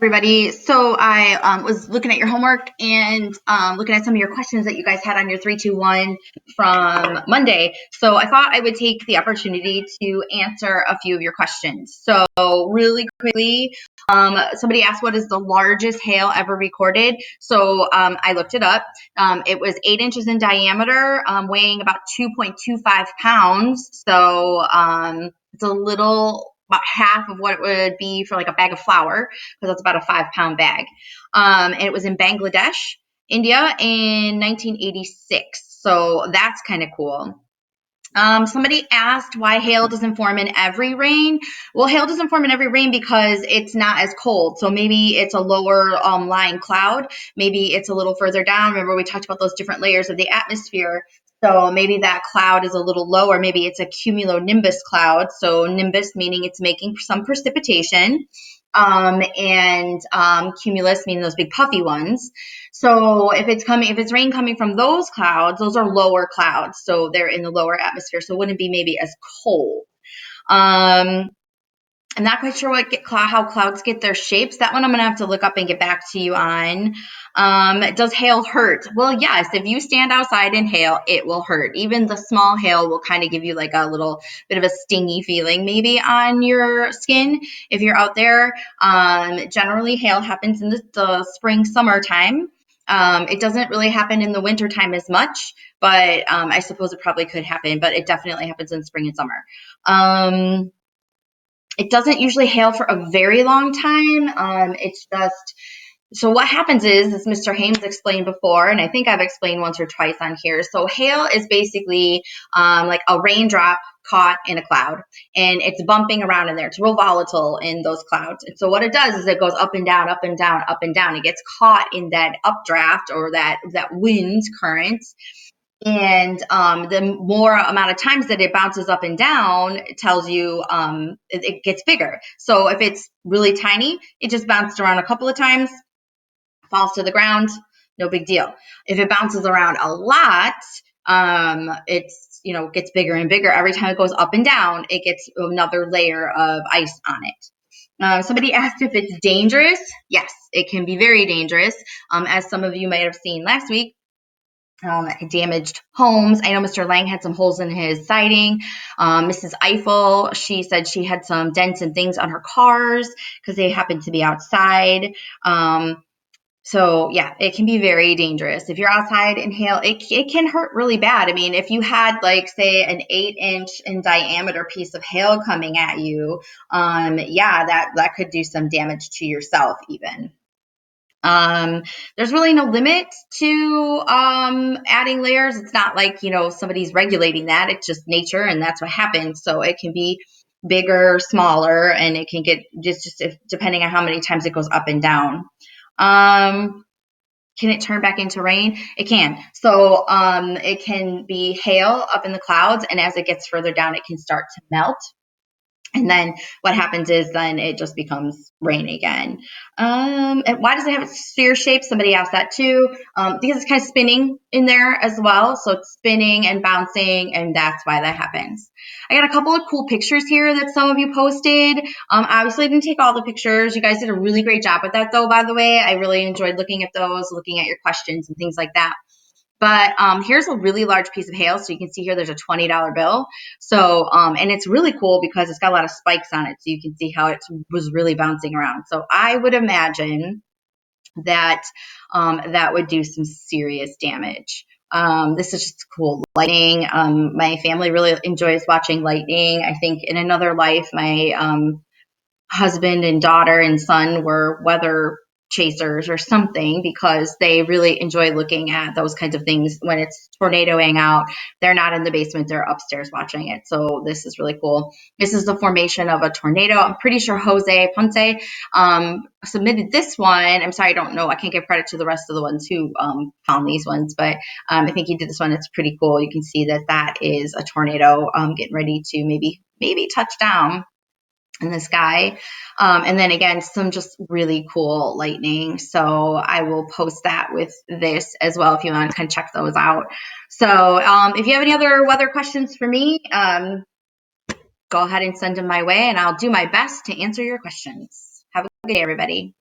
Everybody. So I was looking at your homework and looking at some of your questions that you guys had on your 3-2-1 from Monday. So I thought I would take the opportunity to answer a few of your questions. So really quickly, somebody asked, what is the largest hail ever recorded? So I looked it up. It was 8 inches in diameter, weighing about 2.25 pounds. So it's a little about half of what it would be for like a bag of flour, because that's about a 5-pound bag. And it was in Bangladesh, India in 1986. So that's kind of cool. Somebody asked why hail doesn't form in every rain. Well, hail doesn't form in every rain because it's not as cold. So maybe it's a lower lying cloud. Maybe it's a little further down. Remember, we talked about those different layers of the atmosphere. So maybe that cloud is a little lower. Maybe it's a cumulonimbus cloud. So nimbus meaning it's making some precipitation. And cumulus meaning those big puffy ones. So if it's rain coming from those clouds, those are lower clouds. So they're in the lower atmosphere. So it wouldn't be maybe as cold. I'm not quite sure how clouds get their shapes. That one I'm going to have to look up and get back to you on. Does hail hurt? Well, yes. If you stand outside and hail, it will hurt. Even the small hail will kind of give you like a little bit of a stingy feeling maybe on your skin if you're out there. Generally, hail happens in the spring, summertime. It doesn't really happen in the wintertime as much, but I suppose it probably could happen, but it definitely happens in spring and summer. It doesn't usually hail for a very long time. It's just, so what happens is, as Mr. Hames explained before, and I think I've explained once or twice on here. So hail is basically like a raindrop caught in a cloud, and it's bumping around in there. It's real volatile in those clouds. And so what it does is it goes up and down, up and down, up and down. It gets caught in that updraft or that wind current. And the more amount of times that it bounces up and down, it tells you it gets bigger. So if it's really tiny, it just bounced around a couple of times, falls to the ground, no big deal. If it bounces around a lot, it's gets bigger and bigger. Every time it goes up and down, it gets another layer of ice on it. Somebody asked if it's dangerous. Yes, it can be very dangerous. As some of you might have seen last week, damaged homes. I know Mr. Lang had some holes in his siding. Mrs. Eiffel, she said she had some dents and things on her cars because they happened to be outside. So yeah, it can be very dangerous. If you're outside and hail, it can hurt really bad. I mean, if you had like say an 8-inch in diameter piece of hail coming at you, yeah, that could do some damage to yourself even. There's really no limit to adding layers. It's not like, somebody's regulating that. It's just nature, and that's what happens. So it can be bigger, smaller, and it can get just depending on how many times it goes up and down. Can it turn back into rain? It can. So it can be hail up in the clouds, and as it gets further down, it can start to melt. And then what happens is then it just becomes rain again. And why does it have a sphere shape? Somebody asked that too. Because it's kind of spinning in there as well. So it's spinning and bouncing, and that's why that happens. I got a couple of cool pictures here that some of you posted. Obviously, I didn't take all the pictures. You guys did a really great job with that, though, by the way. I really enjoyed looking at those, looking at your questions and things like that. But here's a really large piece of hail. So you can see here there's a $20 bill. So, and it's really cool because it's got a lot of spikes on it. So you can see how it was really bouncing around. So I would imagine that that would do some serious damage. This is just cool lightning. My family really enjoys watching lightning. I think in another life, my husband and daughter and son were weather chasers or something, because they really enjoy looking at those kinds of things when it's tornadoing out. They're not in the basement, they're upstairs watching it. So this is really cool. This is the formation of a tornado. I'm pretty sure Jose Ponce submitted this one. I'm sorry, I don't know. I can't give credit to the rest of the ones who found these ones, but I think he did this one. It's pretty cool. You can see that is a tornado getting ready to maybe touch down in the sky. And then again, some just really cool lightning. So I will post that with this as well if you want to kind of check those out. So if you have any other weather questions for me, go ahead and send them my way, and I'll do my best to answer your questions. Have a good day, everybody.